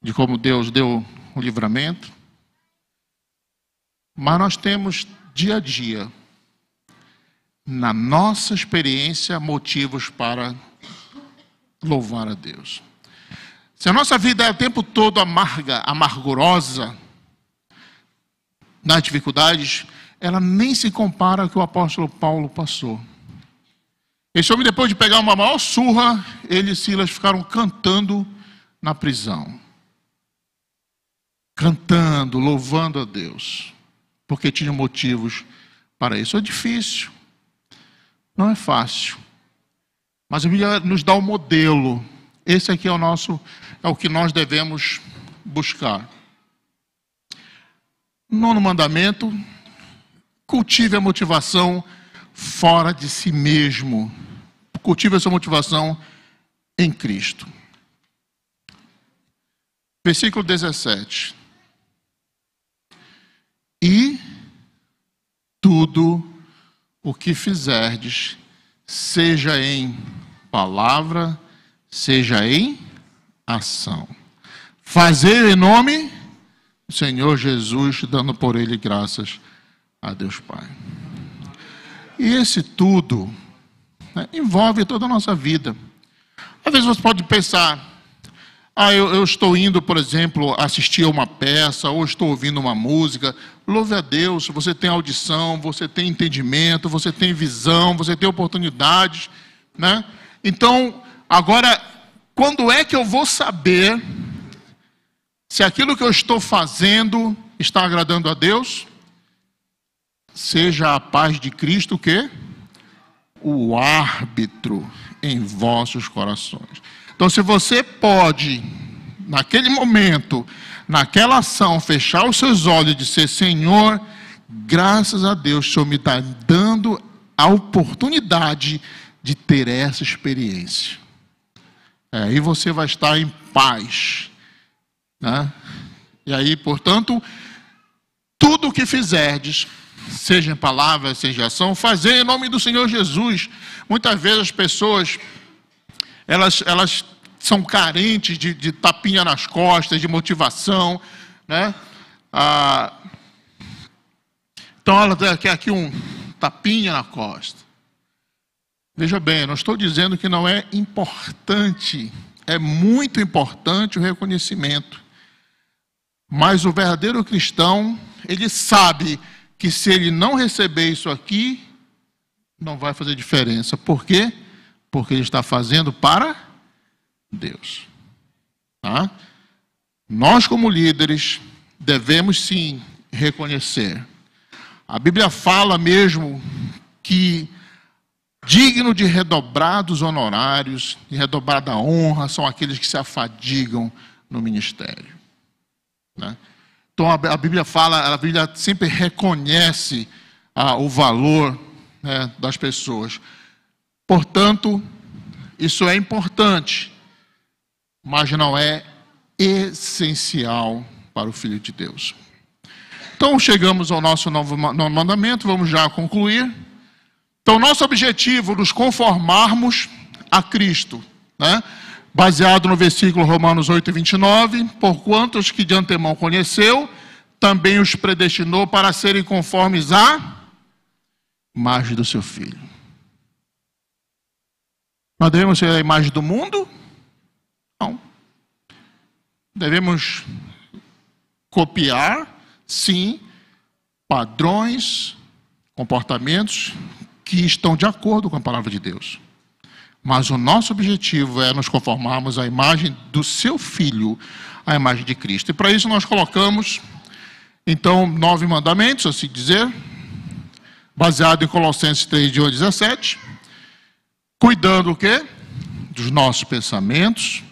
de como Deus deu o livramento. Mas nós temos, dia a dia, na nossa experiência, motivos para louvar a Deus. Se a nossa vida é o tempo todo amarga, amargurosa, nas dificuldades, ela nem se compara ao que o apóstolo Paulo passou. Esse homem, depois de pegar uma maior surra, ele e Silas ficaram cantando na prisão. Cantando, louvando a Deus, porque tinham motivos para isso. É difícil, não é fácil, mas a Bíblia nos dá o modelo. Esse aqui é o que nós devemos buscar. 9º mandamento: cultive a motivação fora de si mesmo. Cultive essa motivação em Cristo. Versículo 17. E tudo o que fizerdes, seja em palavra, seja em ação, fazer em nome do Senhor Jesus, dando por ele graças a Deus Pai. E esse tudo, né, envolve toda a nossa vida. Às vezes você pode pensar: eu estou indo, por exemplo, assistir a uma peça, ou estou ouvindo uma música. Louve a Deus, você tem audição, você tem entendimento, você tem visão, você tem oportunidades, né? Então, agora, quando é que eu vou saber se aquilo que eu estou fazendo está agradando a Deus? Seja a paz de Cristo que o árbitro em vossos corações. Então, se você pode, naquele momento, naquela ação, fechar os seus olhos e dizer: Senhor, graças a Deus, o Senhor me está dando a oportunidade de ter essa experiência. Aí você vai estar em paz, né? E aí, portanto, tudo o que fizerdes, seja em palavra, seja em ação, fazer em nome do Senhor Jesus. Muitas vezes as pessoas, elas são carentes de tapinha nas costas, de motivação, né? Então ela quer aqui um tapinha na costa. Veja bem, eu não estou dizendo que não é importante, é muito importante o reconhecimento. Mas o verdadeiro cristão, ele sabe que se ele não receber isso aqui, não vai fazer diferença. Por quê? Porque ele está fazendo para Deus. Tá? Nós, como líderes, devemos sim reconhecer. A Bíblia fala mesmo que digno de redobrados honorários, de redobrada honra, são aqueles que se afadigam no ministério. Né? Então a Bíblia fala, a Bíblia sempre reconhece o valor, né, das pessoas. Portanto, isso é importante, mas não é essencial para o Filho de Deus. Então chegamos ao nosso novo mandamento, vamos já concluir. Então nosso objetivo, nos conformarmos a Cristo, né? Baseado no versículo Romanos 8:29, porquanto os que de antemão conheceu, também os predestinou para serem conformes à imagem do seu Filho. Nós devemos ser a imagem do mundo? Não. Devemos copiar, sim, padrões, comportamentos que estão de acordo com a palavra de Deus. Mas o nosso objetivo é nos conformarmos à imagem do seu Filho, à imagem de Cristo. E para isso nós colocamos, então, 9 mandamentos, assim dizer, baseado em Colossenses 3, de 1 a 17, cuidando o quê? Dos nossos pensamentos,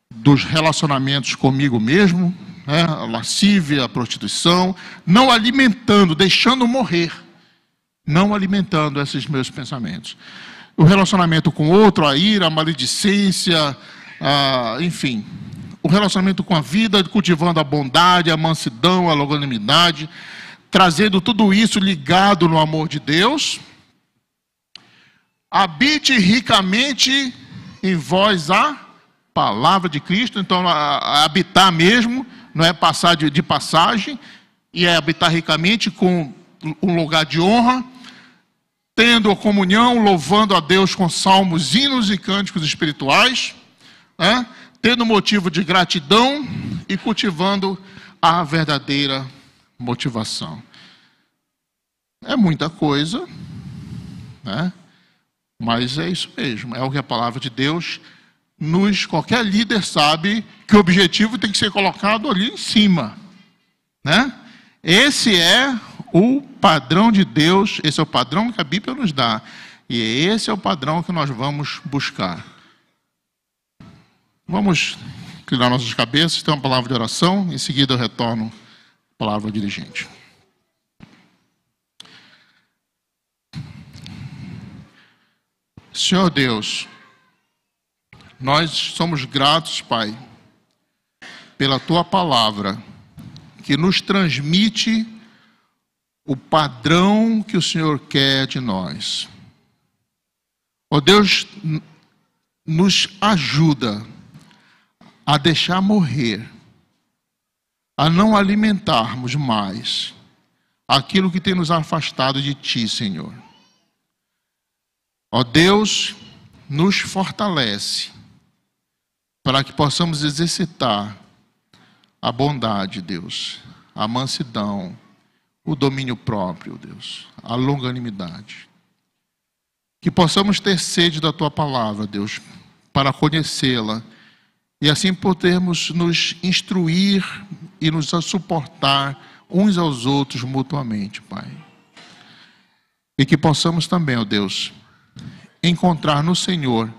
dos relacionamentos comigo mesmo, né? A lascívia, a prostituição, não alimentando, deixando morrer, não alimentando esses meus pensamentos. O relacionamento com o outro, a ira, a maledicência, enfim, o relacionamento com a vida, cultivando a bondade, a mansidão, a longanimidade, trazendo tudo isso ligado no amor de Deus. Habite ricamente em vós a palavra de Cristo. Então, habitar mesmo, não é passar de passagem, e é habitar ricamente com um lugar de honra, tendo a comunhão, louvando a Deus com salmos, hinos e cânticos espirituais, né? Tendo motivo de gratidão e cultivando a verdadeira motivação. É muita coisa, né? Mas é isso mesmo, é o que a palavra de Deus qualquer líder sabe que o objetivo tem que ser colocado ali em cima, né? Esse é o padrão de Deus, esse é o padrão que a Bíblia nos dá, e esse é o padrão que nós vamos buscar. Vamos inclinar nossas cabeças, ter uma palavra de oração, em seguida eu retorno a palavra ao dirigente. Senhor Deus, nós somos gratos, Pai, pela Tua palavra, que nos transmite o padrão que o Senhor quer de nós. Ó Deus, nos ajuda a deixar morrer, a não alimentarmos mais aquilo que tem nos afastado de Ti, Senhor. Ó Deus, nos fortalece para que possamos exercitar a bondade, Deus, a mansidão, o domínio próprio, Deus, a longanimidade. Que possamos ter sede da Tua palavra, Deus, para conhecê-la e assim podermos nos instruir e nos suportar uns aos outros mutuamente, Pai. E que possamos também, ó Deus, encontrar no Senhor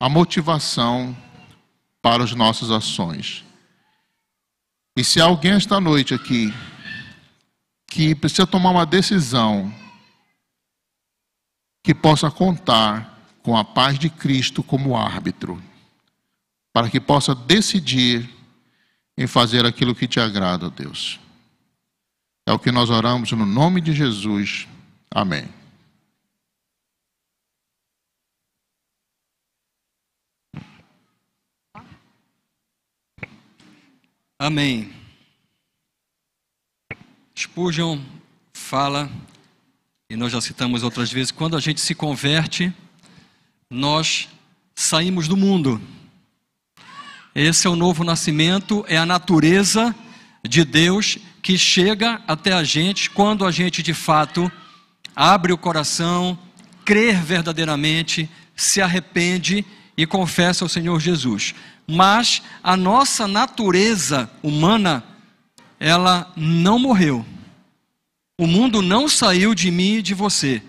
a motivação para as nossas ações. E se há alguém esta noite aqui que precisa tomar uma decisão, que possa contar com a paz de Cristo como árbitro, para que possa decidir em fazer aquilo que te agrada, Deus. É o que nós oramos no nome de Jesus. Amém. Amém. Spurgeon fala, e nós já citamos outras vezes, quando a gente se converte, nós saímos do mundo. Esse é o novo nascimento, é a natureza de Deus que chega até a gente quando a gente de fato abre o coração, crê verdadeiramente, se arrepende e confessa ao Senhor Jesus. Mas a nossa natureza humana, ela não morreu. O mundo não saiu de mim e de você.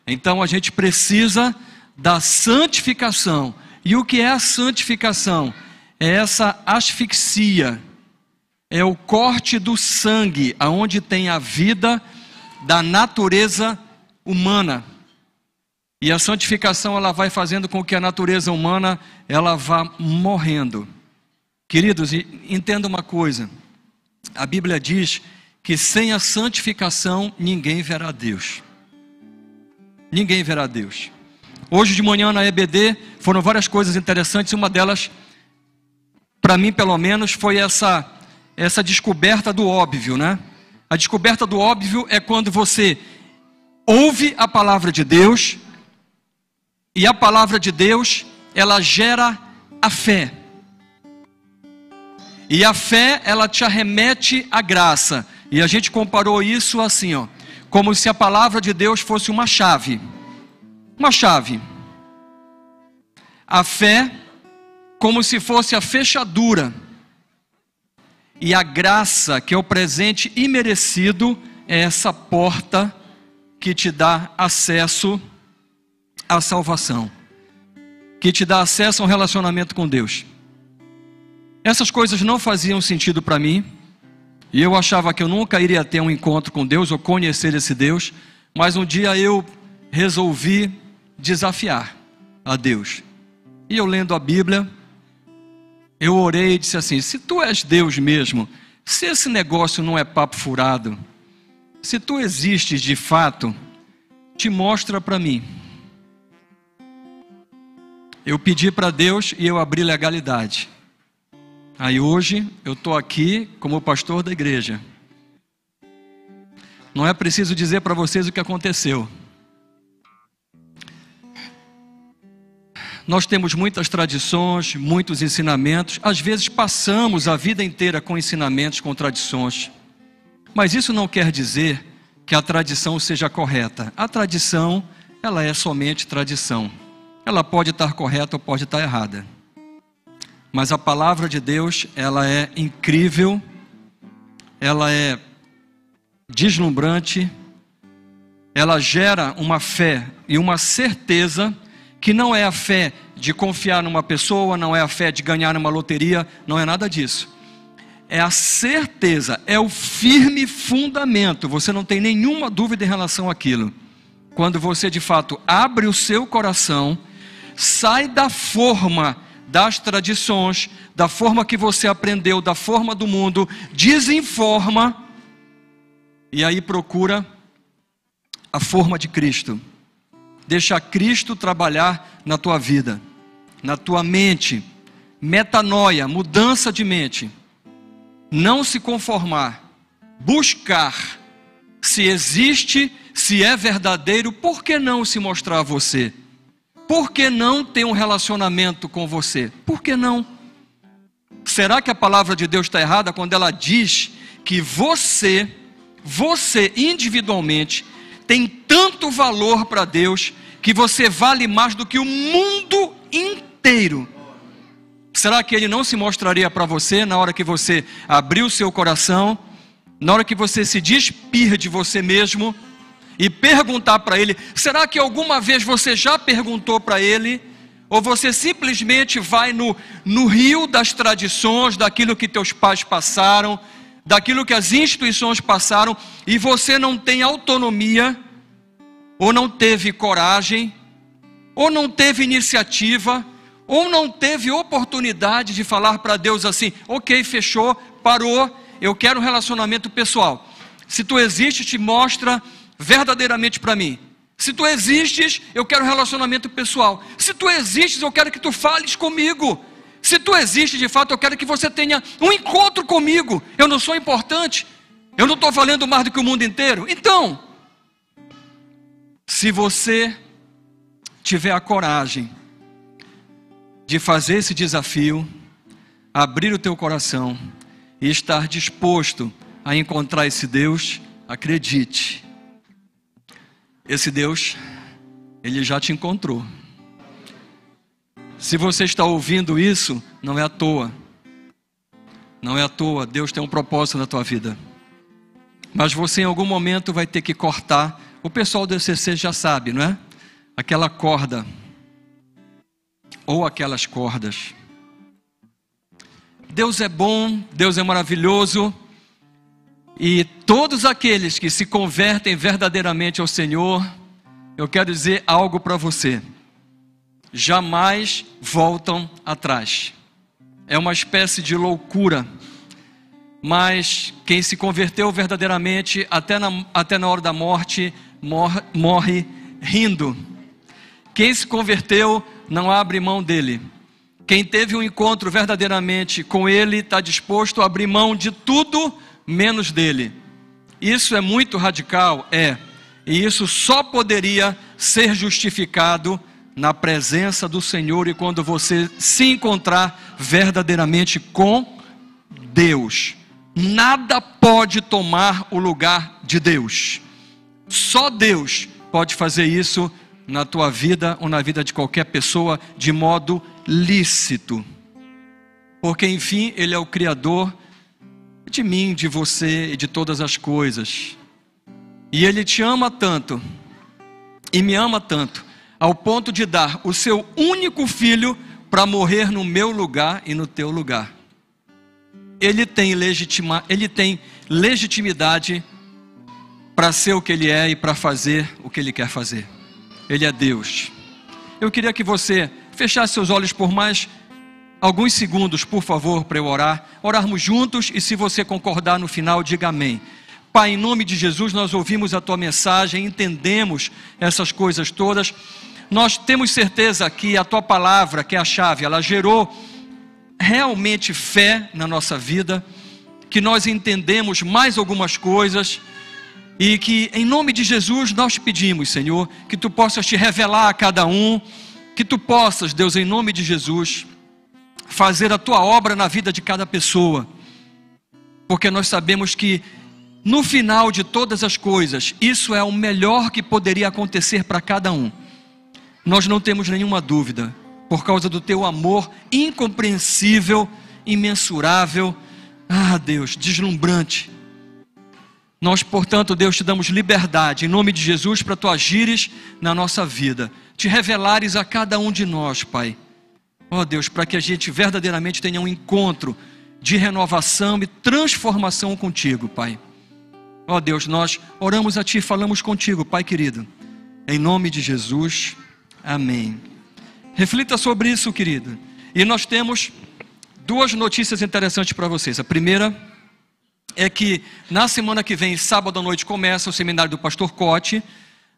Então a gente precisa da santificação. E o que é a santificação? É essa asfixia, é o corte do sangue, aonde tem a vida da natureza humana. E a santificação, ela vai fazendo com que a natureza humana, ela vá morrendo. Queridos, entenda uma coisa. A Bíblia diz que sem a santificação, ninguém verá Deus. Ninguém verá Deus. Hoje de manhã na EBD, foram várias coisas interessantes. Uma delas, para mim pelo menos, foi essa descoberta do óbvio, né? A descoberta do óbvio é quando você ouve a palavra de Deus, e a palavra de Deus, ela gera a fé. E a fé, ela te arremete à graça. E a gente comparou isso assim, ó. como se a palavra de Deus fosse uma chave. Uma chave. A fé como se fosse a fechadura. E a graça, que é o presente imerecido, é essa porta que te dá acesso à salvação, que te dá acesso a um relacionamento com Deus. Essas coisas não faziam sentido para mim, e eu achava que eu nunca iria ter um encontro com Deus, ou conhecer esse Deus, mas um dia eu resolvi desafiar a Deus. E eu lendo a Bíblia, eu orei e disse assim: se tu és Deus mesmo, se esse negócio não é papo furado, se tu existes de fato, te mostra para mim. Eu pedi para Deus e eu abri legalidade. Aí hoje eu estou aqui como pastor da igreja. Não é preciso dizer para vocês o que aconteceu. Nós temos muitas tradições, muitos ensinamentos. Às vezes passamos a vida inteira com ensinamentos, com tradições. Mas isso não quer dizer que a tradição seja correta. A tradição, ela é somente tradição. Ela pode estar correta ou pode estar errada. Mas a palavra de Deus, ela é incrível, ela é deslumbrante, ela gera uma fé e uma certeza que não é a fé de confiar numa pessoa, não é a fé de ganhar numa loteria, não é nada disso. É a certeza, é o firme fundamento, você não tem nenhuma dúvida em relação àquilo. Quando você de fato abre o seu coração, sai da forma das tradições, da forma que você aprendeu, da forma do mundo, desinforma, e aí procura a forma de Cristo. Deixa Cristo trabalhar na tua vida, na tua mente, metanoia, mudança de mente. Não se conformar, buscar, se existe, se é verdadeiro, por que não se mostrar a você? Por que não ter um relacionamento com você? Por que não? Será que a palavra de Deus está errada quando ela diz que você individualmente tem tanto valor para Deus que você vale mais do que o mundo inteiro? Será que Ele não se mostraria para você na hora que você abrir o seu coração, na hora que você se despir de você mesmo e perguntar para Ele? Será que alguma vez você já perguntou para Ele? Ou você simplesmente vai no rio das tradições, daquilo que teus pais passaram, daquilo que as instituições passaram, e você não tem autonomia, ou não teve coragem, ou não teve iniciativa, ou não teve oportunidade de falar para Deus assim: ok, fechou, parou, eu quero um relacionamento pessoal. Se tu existes, te mostra verdadeiramente para mim. Se tu existes, eu quero um relacionamento pessoal. Se tu existes, eu quero que tu fales comigo. Se tu existes de fato, eu quero que você tenha um encontro comigo. Eu não sou importante, eu não estou valendo mais do que o mundo inteiro. Então, se você tiver a coragem de fazer esse desafio, abrir o teu coração e estar disposto a encontrar esse Deus, acredite, esse Deus, Ele já te encontrou. Se você está ouvindo isso, não é à toa. Não é à toa, Deus tem um propósito na tua vida. Mas você em algum momento vai ter que cortar. O pessoal do ECC já sabe, não é? Aquela corda, ou aquelas cordas. Deus é bom, Deus é maravilhoso, e todos aqueles que se convertem verdadeiramente ao Senhor, eu quero dizer algo para você: jamais voltam atrás. É uma espécie de loucura, mas quem se converteu verdadeiramente, até na hora da morte, morre rindo. Quem se converteu não abre mão dele. Quem teve um encontro verdadeiramente com Ele está disposto a abrir mão de tudo menos dele. Isso é muito radical, e isso só poderia ser justificado na presença do Senhor e quando você se encontrar verdadeiramente com Deus. Nada pode tomar o lugar de Deus. Só Deus pode fazer isso na tua vida ou na vida de qualquer pessoa de modo lícito. Porque, enfim, Ele é o Criador de mim, de você e de todas as coisas. E Ele te ama tanto, e me ama tanto, ao ponto de dar o seu único filho para morrer no meu lugar e no teu lugar. Ele tem legitimidade para ser o que Ele é e para fazer o que Ele quer fazer. Ele é Deus. Eu queria que você fechasse seus olhos por mais alguns segundos, por favor, para eu orar. Orarmos juntos, e se você concordar no final, diga amém. Pai, em nome de Jesus, nós ouvimos a Tua mensagem, entendemos essas coisas todas. Nós temos certeza que a Tua palavra, que é a chave, ela gerou realmente fé na nossa vida, que nós entendemos mais algumas coisas, e que em nome de Jesus nós pedimos, Senhor, que Tu possas te revelar a cada um, que Tu possas, Deus, em nome de Jesus, fazer a Tua obra na vida de cada pessoa, porque nós sabemos que no final de todas as coisas, isso é o melhor que poderia acontecer para cada um. Nós não temos nenhuma dúvida, por causa do Teu amor incompreensível, imensurável, Deus, deslumbrante. Nós, portanto, Deus, te damos liberdade, em nome de Jesus, para Tu agires na nossa vida, te revelares a cada um de nós, Pai. Deus, para que a gente verdadeiramente tenha um encontro de renovação e transformação contigo, Pai. Deus, nós oramos a Ti e falamos contigo, Pai querido, em nome de Jesus, amém. Reflita sobre isso, querido. E nós temos duas notícias interessantes para vocês. A primeira é que na semana que vem, sábado à noite, começa o seminário do Pastor Cote.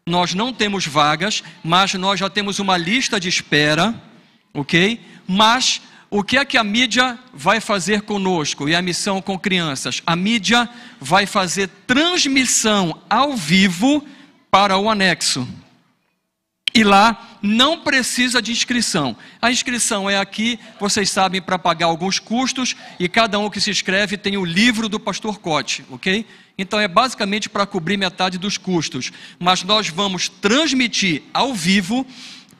Nós não temos vagas, mas nós já temos uma lista de espera, ok? Mas o que é que a mídia vai fazer conosco e a missão com crianças? A mídia vai fazer transmissão ao vivo para o anexo. E lá não precisa de inscrição. A inscrição é aqui, vocês sabem, para pagar alguns custos, e cada um que se inscreve tem o livro do Pastor Cote, ok? Então é basicamente para cobrir metade dos custos. Mas nós vamos transmitir ao vivo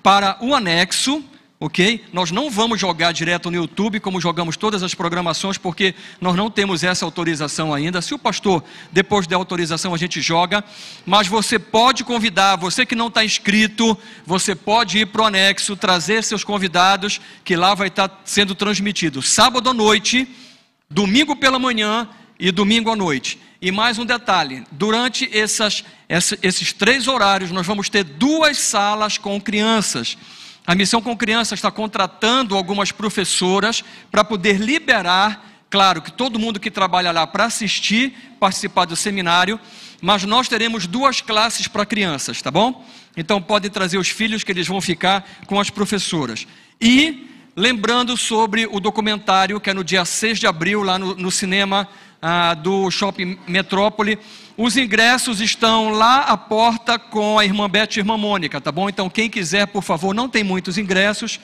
para o anexo, ok? Nós não vamos jogar direto no YouTube, como jogamos todas as programações, porque nós não temos essa autorização ainda. Se o pastor, depois da autorização, a gente joga. Mas você pode convidar, você que não está inscrito, você pode ir para o anexo, trazer seus convidados, que lá vai estar sendo transmitido sábado à noite, domingo pela manhã e domingo à noite. E mais um detalhe, durante esses 3 horários, nós vamos ter 2 salas com crianças. A missão com crianças está contratando algumas professoras para poder liberar, claro, que todo mundo que trabalha lá para assistir, participar do seminário, mas nós teremos 2 classes para crianças, tá bom? Então podem trazer os filhos, que eles vão ficar com as professoras. E lembrando sobre o documentário, que é no dia 6 de abril, lá no cinema do Shopping Metrópole. Os ingressos estão lá à porta com a irmã Beth e a irmã Mônica, tá bom? Então quem quiser, por favor, não tem muitos ingressos,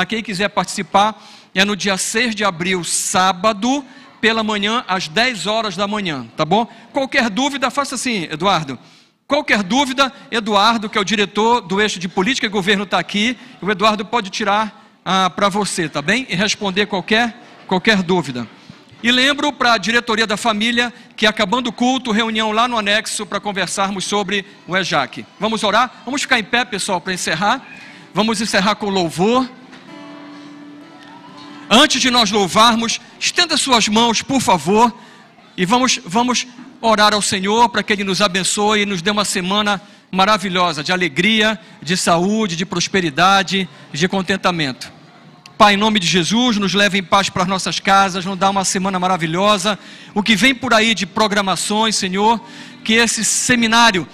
quem quiser participar, é no dia 6 de abril, sábado, pela manhã, às 10 horas da manhã, tá bom? Qualquer dúvida, faça assim, Eduardo. Qualquer dúvida, Eduardo, que é o diretor do eixo de política e governo, está aqui. O Eduardo pode tirar para você, tá bem? E responder qualquer dúvida. E lembro para a diretoria da família que, acabando o culto, reunião lá no anexo para conversarmos sobre o EJAC. Vamos orar? Vamos ficar em pé, pessoal, para encerrar. Vamos encerrar com louvor. Antes de nós louvarmos, estenda suas mãos, por favor, e vamos orar ao Senhor para que Ele nos abençoe e nos dê uma semana maravilhosa, de alegria, de saúde, de prosperidade, de contentamento. Pai, em nome de Jesus, nos leve em paz para as nossas casas, nos dá uma semana maravilhosa. O que vem por aí de programações, Senhor, que esse seminário,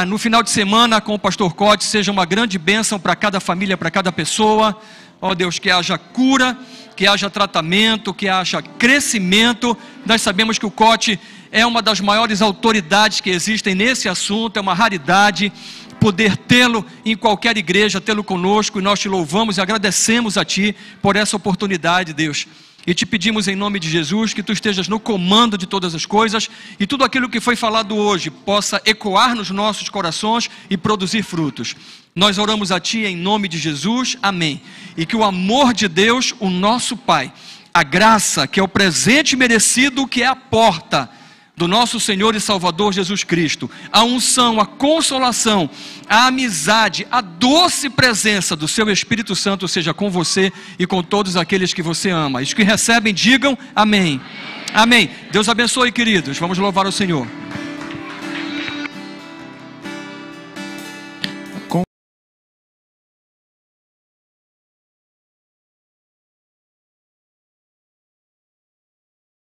no final de semana com o Pastor Cote, seja uma grande bênção para cada família, para cada pessoa. Ó Deus, que haja cura, que haja tratamento, que haja crescimento. Nós sabemos que o Cote é uma das maiores autoridades que existem nesse assunto, é uma raridade poder tê-lo em qualquer igreja, tê-lo conosco, e nós te louvamos e agradecemos a Ti por essa oportunidade, Deus. E te pedimos em nome de Jesus que tu estejas no comando de todas as coisas e tudo aquilo que foi falado hoje possa ecoar nos nossos corações e produzir frutos. Nós oramos a ti em nome de Jesus, amém. E que o amor de Deus, o nosso Pai, a graça, que é o presente merecido, que é a porta do nosso Senhor e Salvador Jesus Cristo, a unção, a consolação, a amizade, a doce presença do seu Espírito Santo seja com você e com todos aqueles que você ama. Os que recebem, digam amém. Amém. Deus abençoe, queridos. Vamos louvar o Senhor.